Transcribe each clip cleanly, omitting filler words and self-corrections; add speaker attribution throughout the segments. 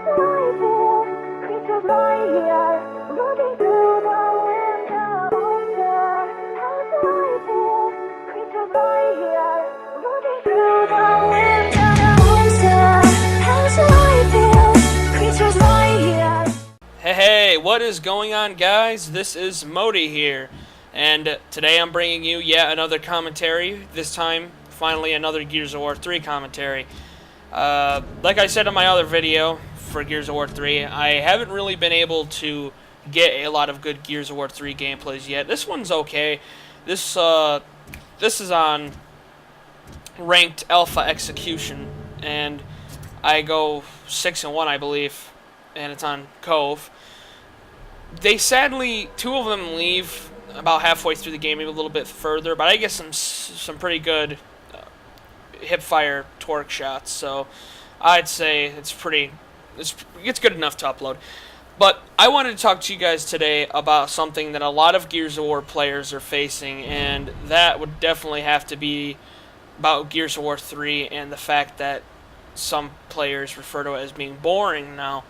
Speaker 1: Hey, what is going on, guys? This is Modi here, and today I'm bringing you yet another commentary. This time, finally, another Gears of War 3 commentary. Like I said in my other video for Gears of War 3, I haven't really been able to get a lot of good Gears of War 3 gameplays yet. This one's okay. This is on ranked alpha execution, and I go 6-1, I believe, and it's on Cove. They sadly, two of them leave about halfway through the game, maybe a little bit further, but I get some pretty good hip-fire torque shots, so I'd say it's good enough to upload. But I wanted to talk to you guys today about something that a lot of Gears of War players are facing, and that would definitely have to be about Gears of War 3 and the fact that some players refer to it as being boring now.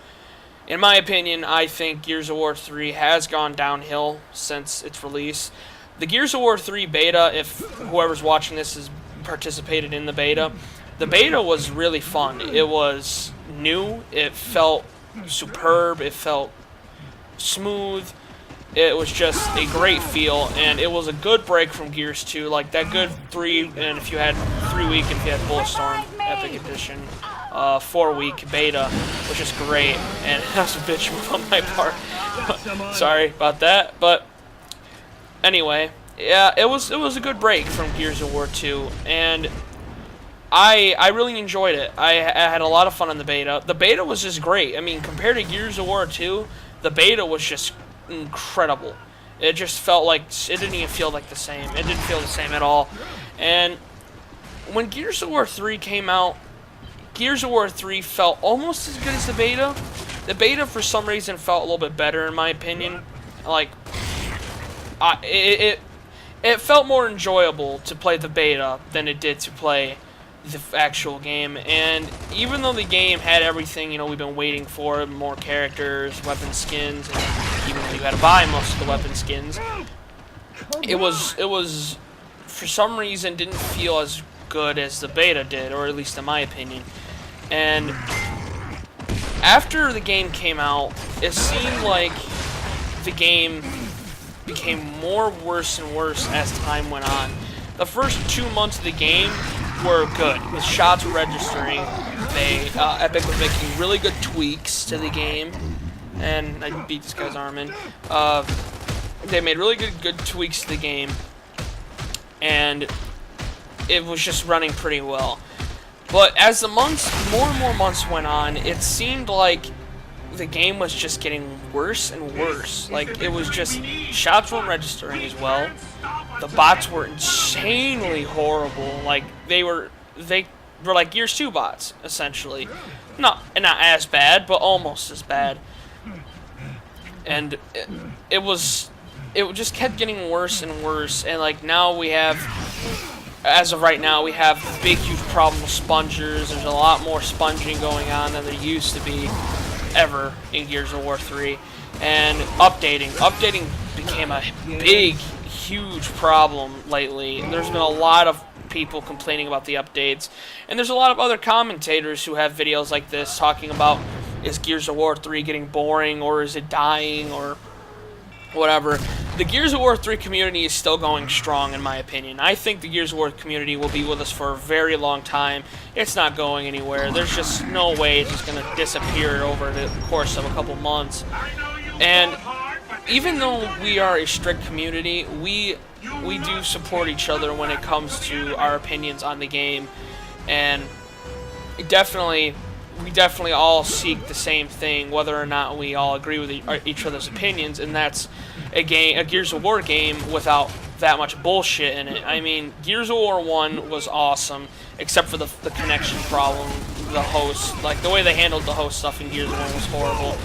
Speaker 1: In my opinion, I think Gears of War 3 has gone downhill since its release. The Gears of War 3 beta, if whoever's watching this has participated in the beta was really fun. It was new, it felt superb, it felt smooth, it was just a great feel, and it was a good break from Gears 2, like that good 3, and if you had 3 week, if you had Bulletstorm Epic Edition, 4-week beta, which is great, and that was a bitch move on my part. Sorry about that, but anyway, yeah, it was a good break from Gears of War 2, and I really enjoyed it. I had a lot of fun in the beta. The beta was just great. I mean, compared to Gears of War 2, the beta was just incredible. It just felt like, it didn't even feel like the same. It didn't feel the same at all. And when Gears of War 3 came out, Gears of War 3 felt almost as good as the beta. The beta, for some reason, felt a little bit better, in my opinion. Like, it felt more enjoyable to play the beta than it did to play the actual game. And even though the game had everything, you know, we've been waiting for, more characters, weapon skins, and even though you had to buy most of the weapon skins, it was for some reason didn't feel as good as the beta did, or at least in my opinion. And after the game came out, it seemed like the game became more worse and worse as time went on. The first 2 months of the game were good. The shots were registering. Epic was making really good tweaks to the game, and I beat this guy's arm in. They made really good tweaks to the game, and it was just running pretty well. But as the months, more and more months went on, it seemed like the game was just getting worse and worse. Like, it was just, shots weren't registering as well. The bots were insanely horrible. Like, they were like Gears 2 bots, essentially. Not as bad, but almost as bad. And it just kept getting worse and worse. And like, now we have, as of right now, we have a big, huge problem with spongers. There's a lot more sponging going on than there used to be ever in Gears of War 3. And updating became a big, huge problem lately. There's been a lot of people complaining about the updates, and there's a lot of other commentators who have videos like this talking about, is Gears of War 3 getting boring, or is it dying, or whatever. The Gears of War 3 community is still going strong, in my opinion. I think the Gears of War community will be with us for a very long time. It's not going anywhere. There's just no way it's just going to disappear over the course of a couple months. And even though we are a strict community, we do support each other when it comes to our opinions on the game. And we definitely all seek the same thing, whether or not we all agree with each other's opinions, and that's a Gears of War game without that much bullshit in it. I mean, Gears of War 1 was awesome, except for the connection problem, the host. Like, the way they handled the host stuff in Gears of 1 was horrible.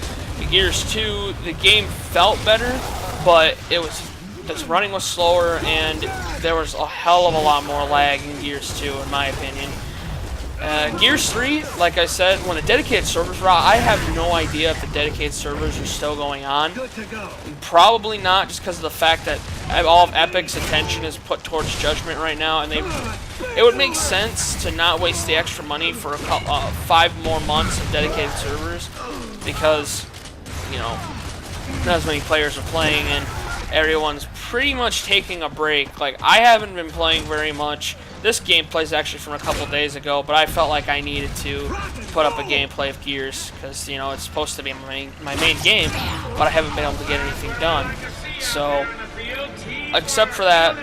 Speaker 1: In Gears 2, the game felt better, but the running was slower, and there was a hell of a lot more lag in Gears 2, in my opinion. Gears 3, like I said, when the dedicated servers were out, I have no idea if the dedicated servers are still going on. Probably not, just because of the fact that all of Epic's attention is put towards Judgment right now, and it would make sense to not waste the extra money for 5 more months of dedicated servers, because, you know, not as many players are playing, and everyone's pretty much taking a break. Like, I haven't been playing very much. This gameplay is actually from a couple days ago, but I felt like I needed to put up a gameplay of Gears, because, you know, it's supposed to be my main game, but I haven't been able to get anything done. So, except for that,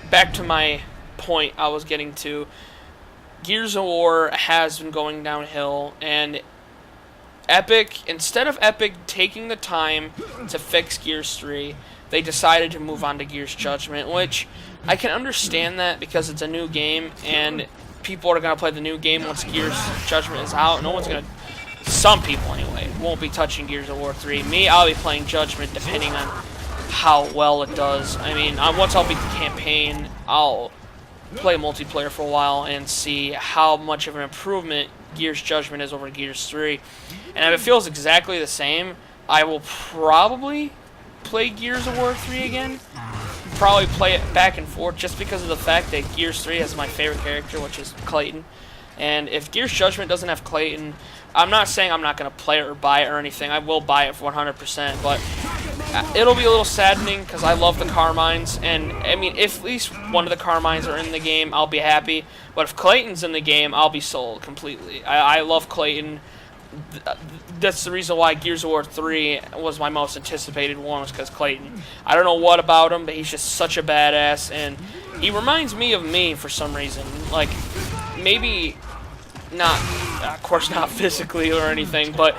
Speaker 1: back to my point I was getting to, Gears of War has been going downhill, and Epic, instead of Epic taking the time to fix Gears 3, they decided to move on to Gears Judgment, which I can understand that because it's a new game, and people are going to play the new game once Gears Judgment is out. No one's going to, some people anyway, won't be touching Gears of War 3. Me, I'll be playing Judgment depending on how well it does. I mean, once I'll beat the campaign, I'll play multiplayer for a while and see how much of an improvement Gears Judgment is over Gears 3. And if it feels exactly the same, I will probably play Gears of War 3 again. Probably play it back and forth just because of the fact that Gears 3 has my favorite character, which is Clayton. And if Gears Judgment doesn't have Clayton, I'm not saying I'm not going to play it or buy it or anything. I will buy it for 100%, but it'll be a little saddening because I love the Carmines. And, I mean, if at least one of the Carmines are in the game, I'll be happy. But if Clayton's in the game, I'll be sold completely. I love Clayton. That's the reason why Gears of War 3 was my most anticipated one, was because Clayton. I don't know what about him, but he's just such a badass, and he reminds me of me for some reason. Like, maybe not, of course not physically or anything, but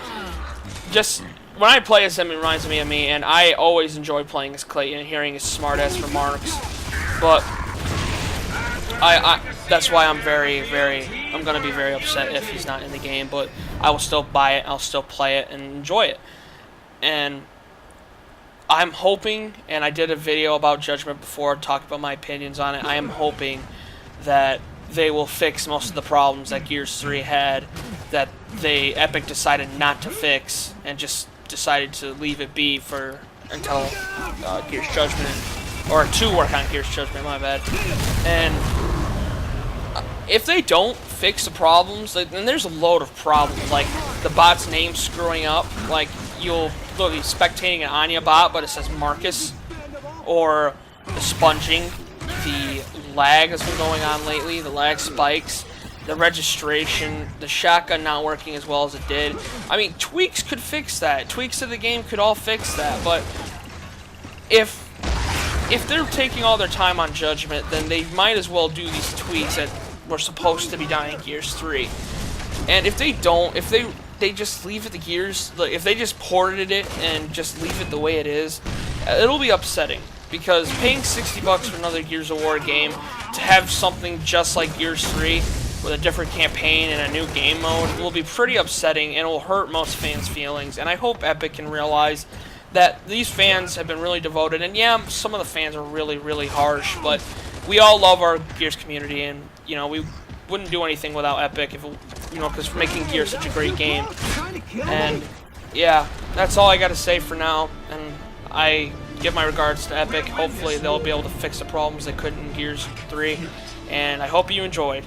Speaker 1: just when I play as him, it reminds me of me, and I always enjoy playing as Clayton and hearing his smart-ass remarks. But that's why I'm I'm going to be very upset if he's not in the game, but I will still buy it, I'll still play it, and enjoy it. And I'm hoping, and I did a video about Judgment before, talked about my opinions on it, I am hoping that they will fix most of the problems that Gears 3 had, that Epic decided not to fix, and just decided to leave it be until Gears Judgment, or to work on Gears Judgment, my bad. And if they don't fix the problems, then there's a load of problems, like the bot's name screwing up, like you'll be spectating an Anya bot, but it says Marcus, or the sponging, the lag has been going on lately, the lag spikes, the registration, the shotgun not working as well as it did. I mean, tweaks could fix that. Tweaks to the game could all fix that, but if they're taking all their time on Judgment, then they might as well do these tweaks that were supposed to be done in Gears 3. And if they don't, if they just leave it the Gears, if they just ported it and just leave it the way it is, it'll be upsetting. Because paying $60 for another Gears of War game to have something just like Gears 3 with a different campaign and a new game mode will be pretty upsetting, and will hurt most fans' feelings. And I hope Epic can realize that these fans have been really devoted, and yeah, some of the fans are really, really harsh, but we all love our Gears community, and, you know, we wouldn't do anything without Epic, if it, you know, because making Gears such a great game. And, yeah, that's all I got to say for now, and I give my regards to Epic. Hopefully they'll be able to fix the problems they couldn't in Gears 3, and I hope you enjoyed.